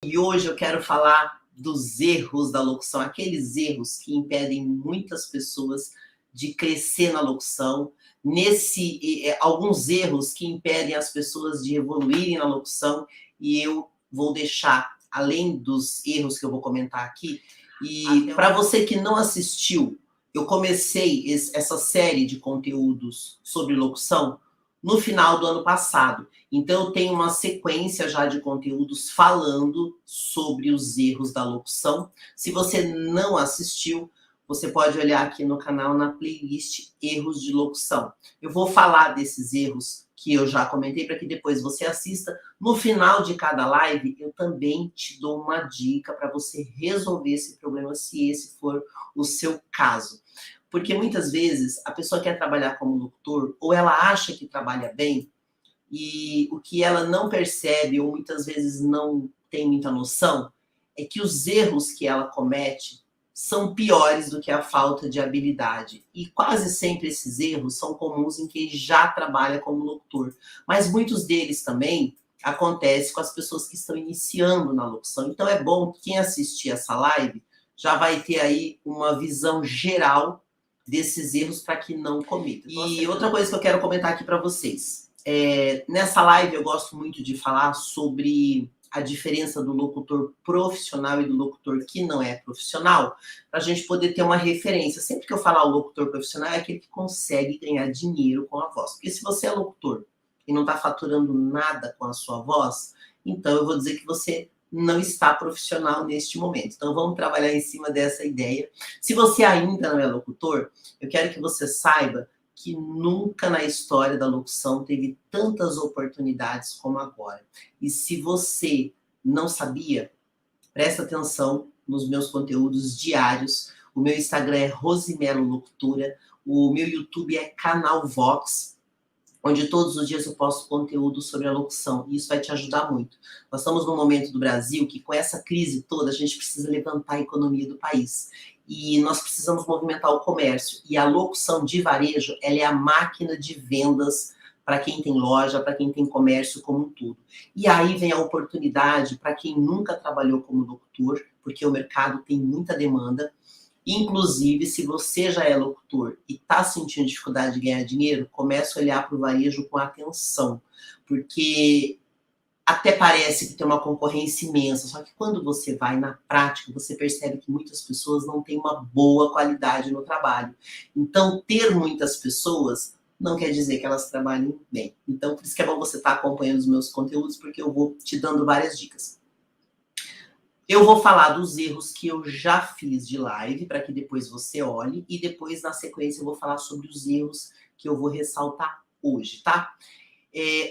E hoje eu quero falar dos erros da locução, aqueles erros que impedem muitas pessoas de crescer na locução, alguns erros que impedem as pessoas de evoluírem na locução, e eu vou deixar, além dos erros que eu vou comentar aqui, e para você que não assistiu, eu comecei essa série de conteúdos sobre locução no final do ano passado. Então, eu tenho uma sequência já de conteúdos falando sobre os erros da locução. Se você não assistiu, você pode olhar aqui no canal, na playlist Erros de Locução. Eu vou falar desses erros que eu já comentei, para que depois você assista. No final de cada live, eu também te dou uma dica para você resolver esse problema, se esse for o seu caso. Porque muitas vezes a pessoa quer trabalhar como locutor, ou ela acha que trabalha bem, e o que ela não percebe, ou muitas vezes não tem muita noção, é que os erros que ela comete são piores do que a falta de habilidade. E quase sempre esses erros são comuns em quem já trabalha como locutor. Mas muitos deles também acontecem com as pessoas que estão iniciando na locução. Então é bom que quem assistir essa live já vai ter aí uma visão geral desses erros para que não cometa. E outra coisa que eu quero comentar aqui para vocês. Nessa live eu gosto muito de falar sobre a diferença do locutor profissional e do locutor que não é profissional, para a gente poder ter uma referência. Sempre que eu falar o locutor profissional, é aquele que consegue ganhar dinheiro com a voz. Porque se você é locutor e não está faturando nada com a sua voz, então eu vou dizer que você não está profissional neste momento. Então vamos trabalhar em cima dessa ideia. Se você ainda não é locutor, eu quero que você saiba que nunca na história da locução teve tantas oportunidades como agora. E se você não sabia, presta atenção nos meus conteúdos diários. O meu Instagram é Rosimelo Locutora, o meu YouTube é Canal Vox, onde todos os dias eu posto conteúdo sobre a locução, e isso vai te ajudar muito. Nós estamos num momento do Brasil que, com essa crise toda, a gente precisa levantar a economia do país. E nós precisamos movimentar o comércio. E a locução de varejo, ela é a máquina de vendas para quem tem loja, para quem tem comércio como um todo. E aí vem a oportunidade para quem nunca trabalhou como locutor, porque o mercado tem muita demanda. Inclusive, se você já é locutor e está sentindo dificuldade de ganhar dinheiro, comece a olhar para o varejo com atenção, porque até parece que tem uma concorrência imensa, só que quando você vai na prática, você percebe que muitas pessoas não têm uma boa qualidade no trabalho. Então, ter muitas pessoas não quer dizer que elas trabalhem bem. Então, por isso que é bom você estar acompanhando os meus conteúdos, porque eu vou te dando várias dicas. Eu vou falar dos erros que eu já fiz de live, para que depois você olhe, e depois, na sequência, eu vou falar sobre os erros que eu vou ressaltar hoje, tá?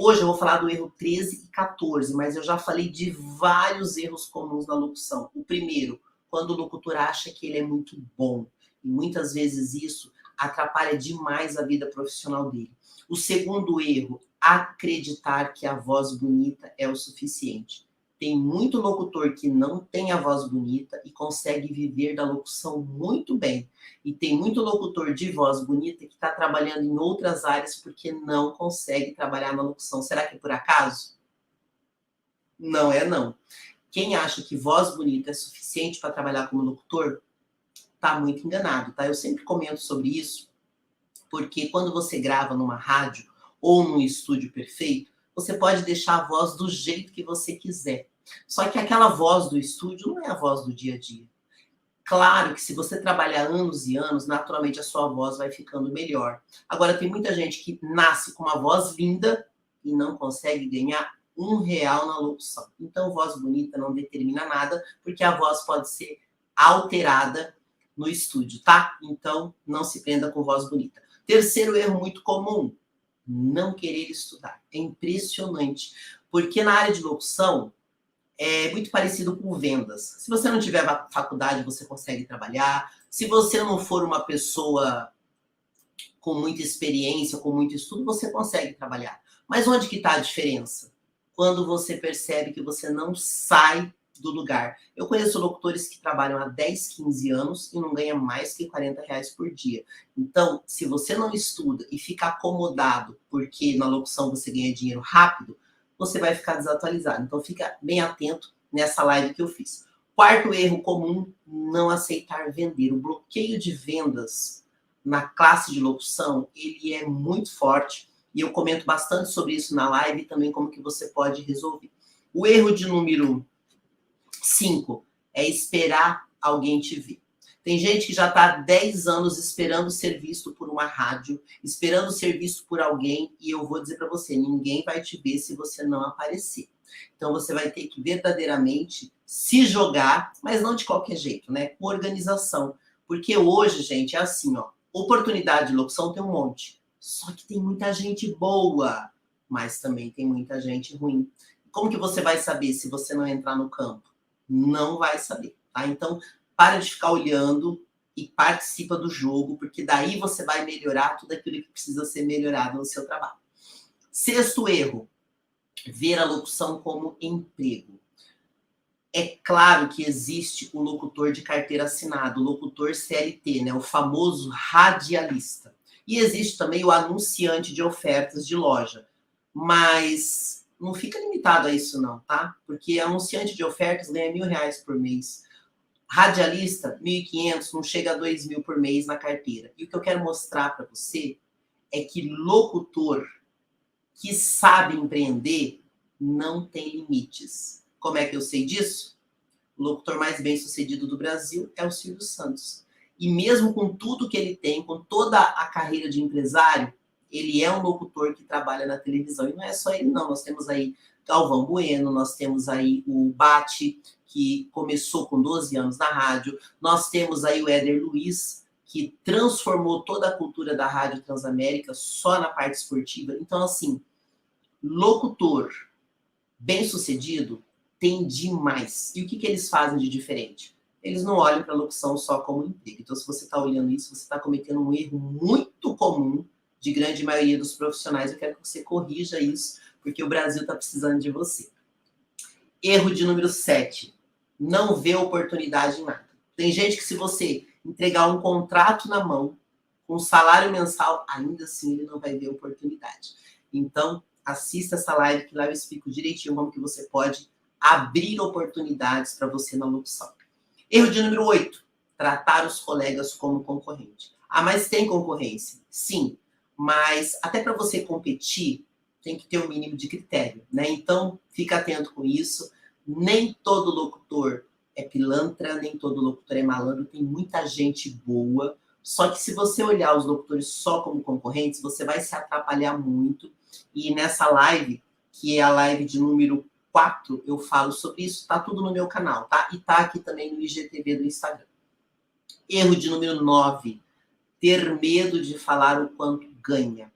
Hoje eu vou falar do erro 13 e 14, mas eu já falei de vários erros comuns na locução. O primeiro, quando o locutor acha que ele é muito bom, e muitas vezes isso atrapalha demais a vida profissional dele. O segundo erro, acreditar que a voz bonita é o suficiente. Tem muito locutor que não tem a voz bonita e consegue viver da locução muito bem. E tem muito locutor de voz bonita que está trabalhando em outras áreas porque não consegue trabalhar na locução. Será que é por acaso? Não é não. Quem acha que voz bonita é suficiente para trabalhar como locutor, está muito enganado, tá? Eu sempre comento sobre isso, porque quando você grava numa rádio ou num estúdio perfeito, você pode deixar a voz do jeito que você quiser. Só que aquela voz do estúdio não é a voz do dia a dia. Claro que se você trabalhar anos e anos, naturalmente a sua voz vai ficando melhor. Agora, tem muita gente que nasce com uma voz linda e não consegue ganhar R$ 1 na locução. Então, voz bonita não determina nada, porque a voz pode ser alterada no estúdio, tá? Então, não se prenda com voz bonita. Terceiro erro muito comum, não querer estudar. É impressionante, porque na área de locução é muito parecido com vendas. Se você não tiver faculdade, você consegue trabalhar. Se você não for uma pessoa com muita experiência, com muito estudo, você consegue trabalhar. Mas onde que está a diferença? Quando você percebe que você não sai do lugar. Eu conheço locutores que trabalham há 10, 15 anos e não ganham mais que R$ 40 por dia. Então, se você não estuda e fica acomodado porque na locução você ganha dinheiro rápido, você vai ficar desatualizado. Então, fica bem atento nessa live que eu fiz. Quarto erro comum, não aceitar vender. O bloqueio de vendas na classe de locução, ele é muito forte, e eu comento bastante sobre isso na live e também como que você pode resolver. O erro de número 5 é esperar alguém te ver. Tem gente que já está há 10 anos esperando ser visto por uma rádio, esperando ser visto por alguém, e eu vou dizer para você, ninguém vai te ver se você não aparecer. Então você vai ter que verdadeiramente se jogar, mas não de qualquer jeito, né? Com organização. Porque hoje, gente, é assim, ó, oportunidade de locução tem um monte. Só que tem muita gente boa, mas também tem muita gente ruim. Como que você vai saber se você não entrar no campo? Não vai saber, tá? Então, para de ficar olhando e participa do jogo, porque daí você vai melhorar tudo aquilo que precisa ser melhorado no seu trabalho. Sexto erro, ver a locução como emprego. É claro que existe o locutor de carteira assinada, o locutor CLT, né, o famoso radialista. E existe também o anunciante de ofertas de loja. Mas não fica limitado a isso não, tá? Porque anunciante de ofertas ganha R$1.000 por mês. Radialista, 1.500, não chega a 2.000 por mês na carteira. E o que eu quero mostrar para você é que locutor que sabe empreender não tem limites. Como é que eu sei disso? O locutor mais bem sucedido do Brasil é o Silvio Santos. E mesmo com tudo que ele tem, com toda a carreira de empresário, ele é um locutor que trabalha na televisão. E não é só ele, não. Nós temos aí Galvão Bueno, nós temos aí o Bate, que começou com 12 anos na rádio. Nós temos aí o Éder Luiz, que transformou toda a cultura da Rádio Transamérica só na parte esportiva. Então, assim, locutor bem-sucedido tem demais. E o que eles fazem de diferente? Eles não olham para a locução só como emprego. Então, se você está olhando isso, você está cometendo um erro muito comum de grande maioria dos profissionais. Eu quero que você corrija isso, porque o Brasil está precisando de você. Erro de número 7. Não vê oportunidade em nada. Tem gente que se você entregar um contrato na mão, com salário mensal, ainda assim ele não vai ver oportunidade. Então, assista essa live que lá eu explico direitinho como que você pode abrir oportunidades para você na locução. Erro de número 8. Tratar os colegas como concorrente. Ah, mas tem concorrência? Sim, mas até para você competir, tem que ter um mínimo de critério, né? Então, fica atento com isso. Nem todo locutor é pilantra, nem todo locutor é malandro, tem muita gente boa. Só que se você olhar os locutores só como concorrentes, você vai se atrapalhar muito. E nessa live, que é a live de número 4, eu falo sobre isso, tá tudo no meu canal, tá? E tá aqui também no IGTV do Instagram. Erro de número 9, ter medo de falar o quanto ganha.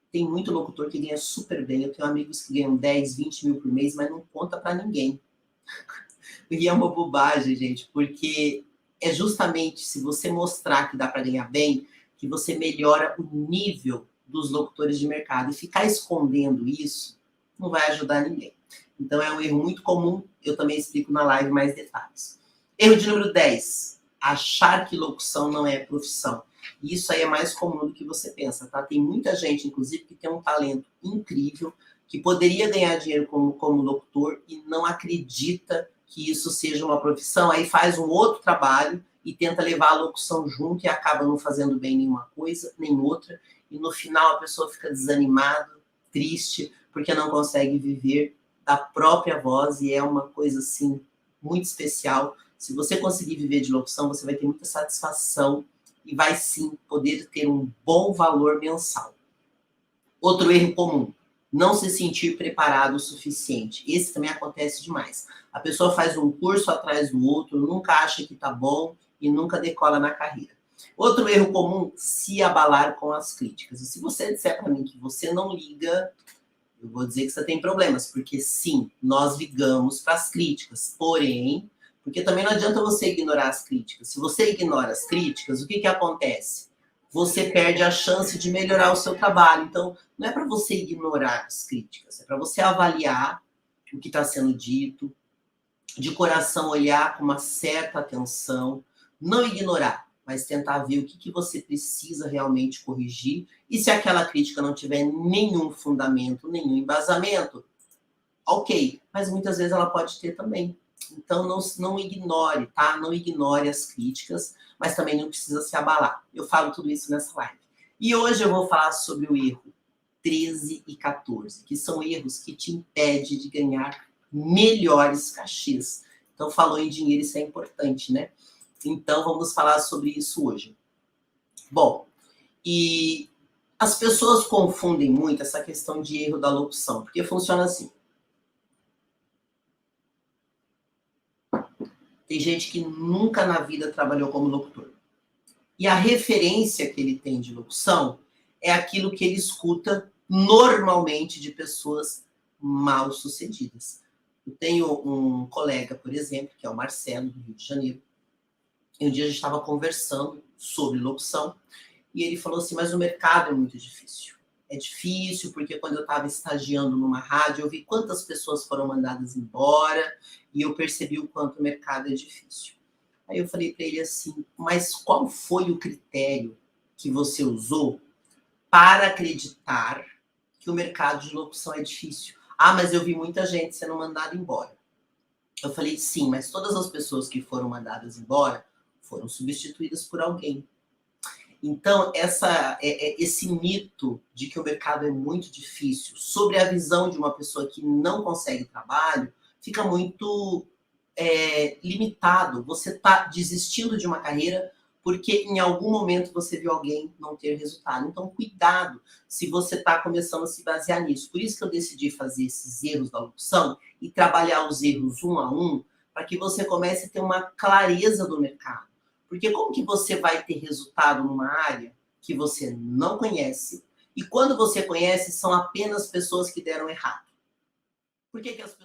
Tem muito locutor que ganha super bem. Eu tenho amigos que ganham 10, 20 mil por mês, mas não conta para ninguém. E é uma bobagem, gente, porque é justamente se você mostrar que dá para ganhar bem, que você melhora o nível dos locutores de mercado. E ficar escondendo isso não vai ajudar ninguém. Então é um erro muito comum, eu também explico na live mais detalhes. Erro de número 10, achar que locução não é profissão. E isso aí é mais comum do que você pensa, tá? Tem muita gente, inclusive, que tem um talento incrível, que poderia ganhar dinheiro como locutor e não acredita que isso seja uma profissão, aí faz um outro trabalho e tenta levar a locução junto e acaba não fazendo bem nenhuma coisa, nem outra, e no final a pessoa fica desanimada, triste, porque não consegue viver da própria voz, e é uma coisa, assim, muito especial. Se você conseguir viver de locução, você vai ter muita satisfação e vai, sim, poder ter um bom valor mensal. Outro erro comum, não se sentir preparado o suficiente. Esse também acontece demais. A pessoa faz um curso atrás do outro, nunca acha que tá bom e nunca decola na carreira. Outro erro comum, se abalar com as críticas. E se você disser para mim que você não liga, eu vou dizer que você tem problemas, porque sim, nós ligamos para as críticas, porém, porque também não adianta você ignorar as críticas. Se você ignora as críticas, o que acontece? Você perde a chance de melhorar o seu trabalho. Então, não é para você ignorar as críticas, é para você avaliar o que está sendo dito, de coração olhar com uma certa atenção, não ignorar, mas tentar ver o que você precisa realmente corrigir. E se aquela crítica não tiver nenhum fundamento, nenhum embasamento, Ok, mas muitas vezes ela pode ter também. Então, não ignore, tá? Não ignore as críticas, mas também não precisa se abalar. Eu falo tudo isso nessa live. E hoje eu vou falar sobre o erro 13 e 14, que são erros que te impedem de ganhar melhores cachês. Então, falou em dinheiro, isso é importante, né? Então, vamos falar sobre isso hoje. Bom, e as pessoas confundem muito essa questão de erro da locução, porque funciona assim. Tem gente que nunca na vida trabalhou como locutor. E a referência que ele tem de locução é aquilo que ele escuta normalmente de pessoas mal sucedidas. Eu tenho um colega, por exemplo, que é o Marcelo, do Rio de Janeiro, e um dia a gente estava conversando sobre locução, e ele falou assim, mas o mercado é muito difícil. É difícil porque quando eu estava estagiando numa rádio, eu vi quantas pessoas foram mandadas embora, e eu percebi o quanto o mercado é difícil. Aí eu falei para ele assim, mas qual foi o critério que você usou para acreditar que o mercado de locução é difícil? Ah, mas eu vi muita gente sendo mandada embora. Eu falei, sim, mas todas as pessoas que foram mandadas embora foram substituídas por alguém. Então, esse mito de que o mercado é muito difícil, sobre a visão de uma pessoa que não consegue trabalho, fica muito limitado. Você está desistindo de uma carreira porque em algum momento você viu alguém não ter resultado. Então, cuidado se você está começando a se basear nisso. Por isso que eu decidi fazer esses erros da locução e trabalhar os erros um a um, para que você comece a ter uma clareza do mercado. Porque como que você vai ter resultado numa área que você não conhece e quando você conhece são apenas pessoas que deram errado? Por que as pessoas